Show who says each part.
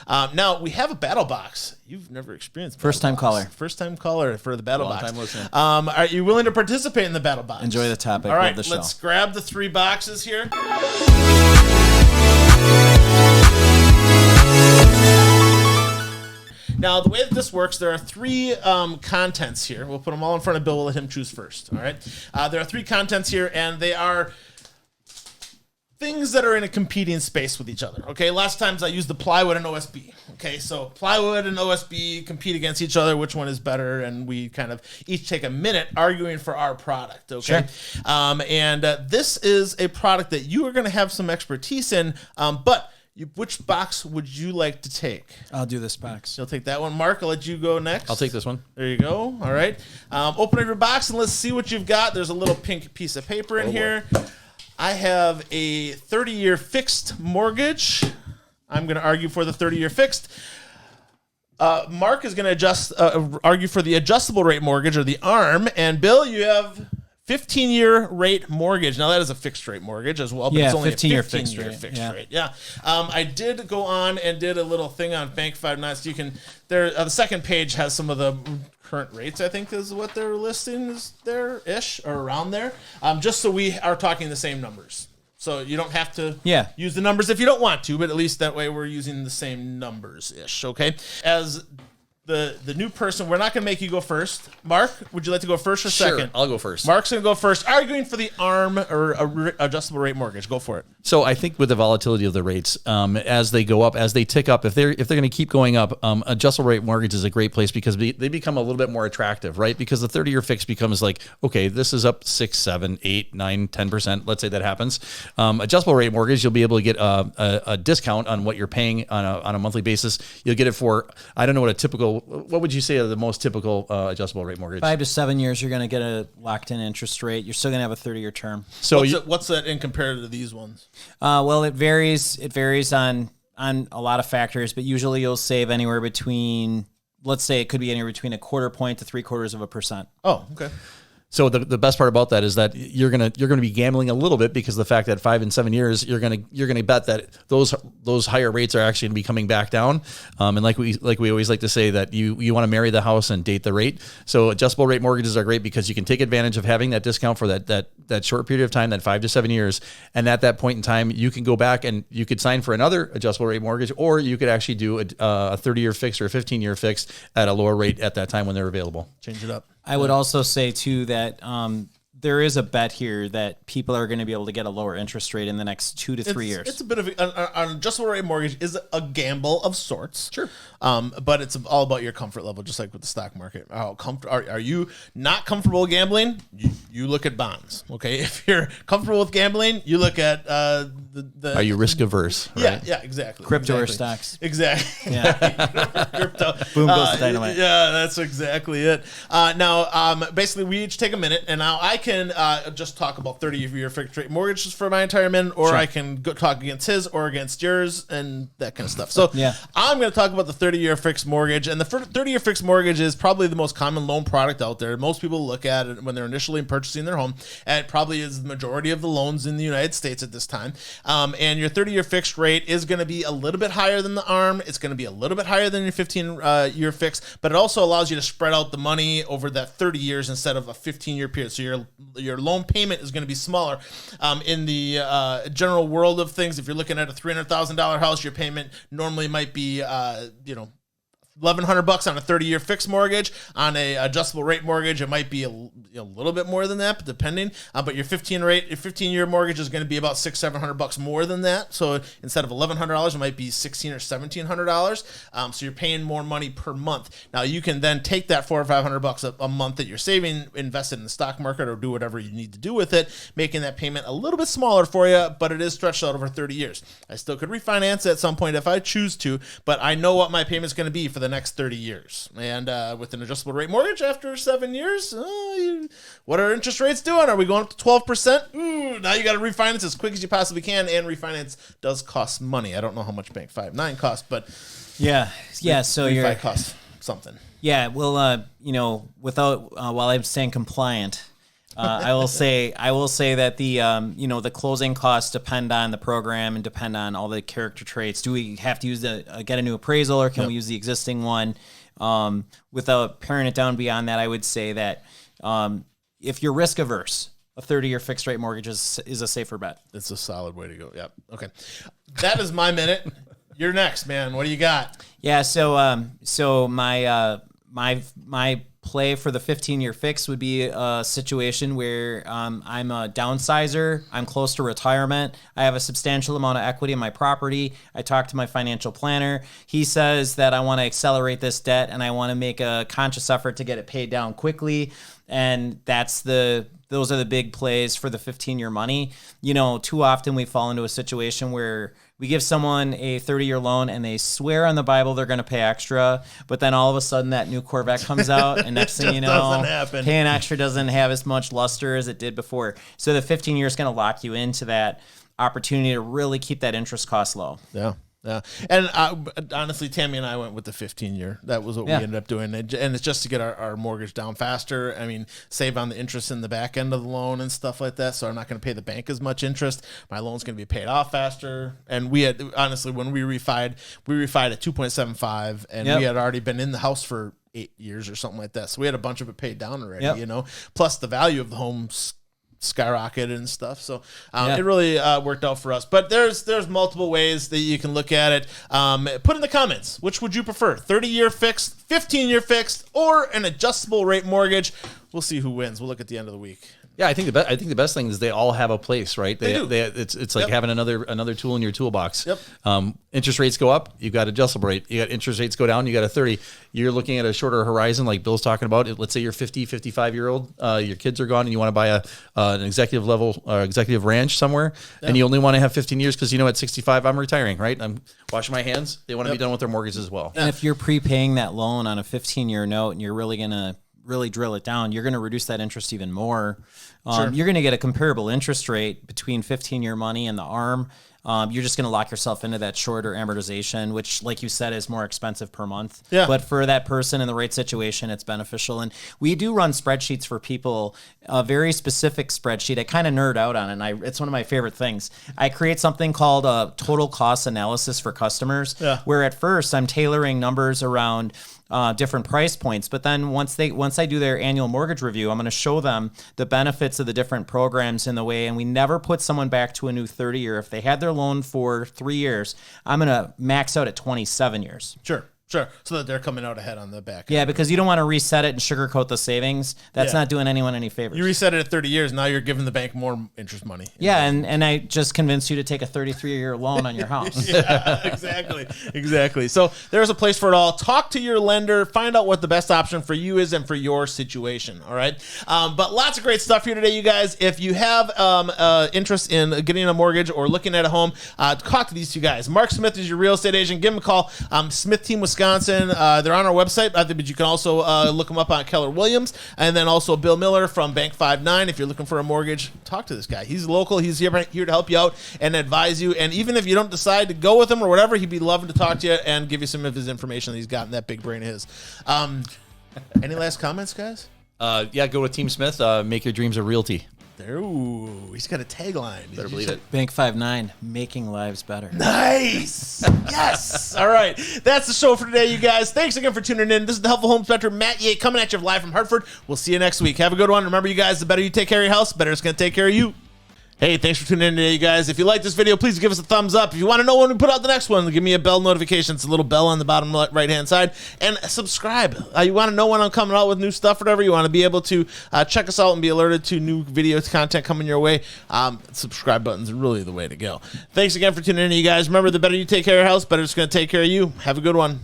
Speaker 1: Now, we have a battle box. You've never experienced
Speaker 2: First time caller.
Speaker 1: First time caller for the battle box.
Speaker 3: Long time listener.
Speaker 1: Are you willing to participate in the battle box?
Speaker 2: Enjoy the topic.
Speaker 1: All right,
Speaker 2: of the show.
Speaker 1: let's grab the 3 boxes here. Now, the way that this works, there are 3 contents here. We'll put them all in front of Bill. We'll let him choose first. All right. There are 3 contents here, and they are things that are in a competing space with each other. Okay. Last times I used the plywood and OSB. Okay. So plywood and OSB compete against each other. Which one is better? And we kind of each take a minute arguing for our product. Okay.
Speaker 2: Sure.
Speaker 1: And this is a product that you are going to have some expertise in, but which box would you like to take?
Speaker 2: I'll do this box.
Speaker 1: You'll take that one. Mark, I'll let you go next.
Speaker 3: I'll take this one.
Speaker 1: There you go. All right. Open up your box and let's see what you've got. There's a little pink piece of paper in here. I have a 30-year fixed mortgage. I'm going to argue for the 30-year fixed. Mark is going to argue for the adjustable rate mortgage, or the ARM. And Bill, you have 15-year rate mortgage. Now, that is a fixed rate mortgage as well, but it's only
Speaker 2: 15-year
Speaker 1: a 15-year fixed rate. Yeah. I did go on and did a little thing on Bank 59. So you can, the second page has some of the current rates, I think is what they're listing is there-ish, or around there. Just so we are talking the same numbers. So you don't have to use the numbers if you don't want to, but at least that way we're using the same numbers-ish, okay? As the new person, we're not going to make you go first. Mark, would you like to go first or second?
Speaker 3: Sure, I'll go first.
Speaker 1: Mark's going to go first, arguing for the ARM, or adjustable rate mortgage. Go for it.
Speaker 3: So I think with the volatility of the rates, as they go up, as they tick up, if they're going to keep going up, adjustable rate mortgage is a great place because they become a little bit more attractive, right? Because the 30-year fix becomes like, okay, this is up 6, 7, 8, 9, 10%. Let's say that happens. Adjustable rate mortgage, you'll be able to get a discount on what you're paying on a monthly basis. You'll get it for, I don't know what would you say are the most typical adjustable rate mortgage?
Speaker 2: 5 to 7 years, you're going to get a locked-in interest rate. You're still going to have a 30-year term.
Speaker 3: So
Speaker 1: what's that in compared to these ones?
Speaker 2: Well, it varies. It varies on a lot of factors, but usually you'll save anywhere between, let's say it could be anywhere between 1/4 point to 3/4%.
Speaker 1: Oh, okay.
Speaker 3: So the best part about that is that you're gonna be gambling a little bit because of the fact that 5 and 7 years you're gonna bet that those higher rates are actually gonna be coming back down. And like we always like to say that you want to marry the house and date the rate. So adjustable rate mortgages are great because you can take advantage of having that discount for that short period of time, that 5 to 7 years. And at that point in time, you can go back and you could sign for another adjustable rate mortgage, or you could actually do a 30-year fix or a 15-year fix at a lower rate at that time when they're available.
Speaker 1: Change it up.
Speaker 2: I would also say, too, that there is a bet here that people are going to be able to get a lower interest rate in the next 2 to 3 years.
Speaker 1: It's a bit of an adjustable rate mortgage is a gamble of sorts.
Speaker 3: Sure.
Speaker 1: But it's all about your comfort level, just like with the stock market. Are you not comfortable gambling? You look at bonds. Okay. If you're comfortable with gambling, you look at the. Are
Speaker 3: you risk averse?
Speaker 1: Right? Yeah, exactly.
Speaker 2: Crypto or stocks.
Speaker 1: Exactly.
Speaker 2: Yeah.
Speaker 1: Crypto.
Speaker 2: Boom goes the dynamite.
Speaker 1: Yeah, that's exactly it. Now, basically, we each take a minute, and now I can just talk about 30-year fixed rate mortgages for my entire minute, or I can go talk against his or against yours and that kind of stuff. So I'm going to talk about the 30-year fixed mortgage, and the 30-year fixed mortgage is probably the most common loan product out there. Most people look at it when they're initially purchasing their home, and it probably is the majority of the loans in the United States at this time. And your 30-year fixed rate is going to be a little bit higher than the ARM. It's going to be a little bit higher than your 15-year fixed, but it also allows you to spread out the money over that 30 years instead of a 15-year period. So your loan payment is going to be smaller. In the general world of things, if you're looking at a $300,000 house, your payment normally might be, $1,100 on a 30-year fixed mortgage. On a adjustable rate mortgage, it might be a little bit more than that, but depending. But your 15-year mortgage is going to be about $600-700 more than that. So instead of $1,100, it might be $1,600 or $1,700. So you're paying more money per month. Now you can then take that $400 or $500 a month that you're saving, invest it in the stock market, or do whatever you need to do with it, making that payment a little bit smaller for you. But it is stretched out over 30 years. I still could refinance at some point if I choose to, but I know what my payment's going to be for the next 30 years. And with an adjustable rate mortgage after 7 years, what are interest rates doing? Are we going up to 12%? Ooh, now you got to refinance as quick as you possibly can, and refinance does cost money. I don't know how much Bank 59 costs, but
Speaker 2: yeah. So
Speaker 1: refi costs something.
Speaker 2: Yeah, well, without while I'm staying compliant, I will say that the the closing costs depend on the program and depend on all the character traits. Do we have to use get a new appraisal, or can we use the existing one? Without paring it down beyond that, I would say that if you're risk averse, a 30-year fixed rate mortgage is a safer bet.
Speaker 1: It's a solid way to go. Yep. Okay. That is my minute. You're next, man. What do you got?
Speaker 2: Yeah. So my play for the 15-year fix would be a situation where I'm a downsizer. I'm close to retirement. I have a substantial amount of equity in my property. I talk to my financial planner. He says that I want to accelerate this debt and I want to make a conscious effort to get it paid down quickly. And those are the big plays for the 15-year money. Too often we fall into a situation where we give someone a 30-year loan and they swear on the Bible they're going to pay extra, but then all of a sudden that new Corvette comes out, and next thing you know, paying extra doesn't have as much luster as it did before. So the 15 years is going to lock you into that opportunity to really keep that interest cost low.
Speaker 1: Yeah. Yeah. And honestly, Tammy and I went with the 15-year. That was what we ended up doing. And it's just to get our mortgage down faster. I mean, save on the interest in the back end of the loan and stuff like that. So I'm not going to pay the bank as much interest. My loan's going to be paid off faster. And we had, honestly, when we refied at 2.75, and we had already been in the house for 8 years or something like that. So we had a bunch of it paid down already, plus the value of the home skyrocketed and stuff. So it really worked out for us. But there's multiple ways that you can look at it. Put in the comments, which would you prefer? 30-year fixed, 15-year fixed, or an adjustable rate mortgage? We'll see who wins. We'll look at the end of the week.
Speaker 3: Yeah, I think the best thing is they all have a place, right? They do. It's like having another tool in your toolbox.
Speaker 1: Yep.
Speaker 3: Interest rates go up, you got adjustable rate. You got interest rates go down, you got a 30. You're looking at a shorter horizon, like Bill's talking about. Let's say you're 50, 55-year-old, your kids are gone, and you want to buy an executive level executive ranch somewhere, and you only want to have 15 years because at 65 I'm retiring, right? I'm washing my hands. They want to be done with their mortgages as well.
Speaker 2: And if you're prepaying that loan on a 15-year note, and you're really going to drill it down, you're going to reduce that interest even more. You're going to get a comparable interest rate between 15-year money and the ARM. You're just going to lock yourself into that shorter amortization, which, like you said, is more expensive per month. Yeah. But for that person in the right situation, it's beneficial. And we do run spreadsheets for people, a very specific spreadsheet. I kind of nerd out on it, and it's one of my favorite things. I create something called a total cost analysis for customers, where at first I'm tailoring numbers around different price points. But then once I do their annual mortgage review, I'm going to show them the benefits of the different programs in the way. And we never put someone back to a new 30-year. If they had their loan for 3 years, I'm going to max out at 27 years.
Speaker 1: Sure. So that they're coming out ahead on the back.
Speaker 2: Yeah, because you don't want to reset it and sugarcoat the savings. That's not doing anyone any favors.
Speaker 1: You reset it at 30 years, now you're giving the bank more interest money.
Speaker 2: Yeah, and I just convinced you to take a 33-year loan on your house.
Speaker 1: Yeah, exactly. So there's a place for it all. Talk to your lender. Find out what the best option for you is and for your situation, all right? But lots of great stuff here today, you guys. If you have interest in getting a mortgage or looking at a home, talk to these two guys. Mark Smith is your real estate agent. Give him a call. Smith Team Wisconsin. They're on our website, but you can also look them up on Keller Williams, and then also Bill Moeller from Bank 5-9. If you're looking for a mortgage, talk to this guy. He's local. He's here to help you out and advise you. And even if you don't decide to go with him or whatever, he'd be loving to talk to you and give you some of his information that he's got in that big brain of his. Any last comments, guys?
Speaker 3: Go with Team Smith. Make your dreams a realty.
Speaker 1: Ooh, he's got a tagline.
Speaker 3: Better believe it.
Speaker 2: Bank 5-9, making lives better.
Speaker 1: Nice. Yes. All right. That's the show for today, you guys. Thanks again for tuning in. This is the Helpful Home Inspector, Matt Yates, coming at you live from Hartford. We'll see you next week. Have a good one. Remember, you guys, the better you take care of your house, the better it's going to take care of you. Hey, thanks for tuning in today, you guys. If you like this video, please give us a thumbs up. If you want to know when we put out the next one, give me a bell notification. It's a little bell on the bottom right-hand side. And subscribe. You want to know when I'm coming out with new stuff or whatever. You want to be able to check us out and be alerted to new video content coming your way. Subscribe button's really the way to go. Thanks again for tuning in, you guys. Remember, the better you take care of your house, the better it's going to take care of you. Have a good one.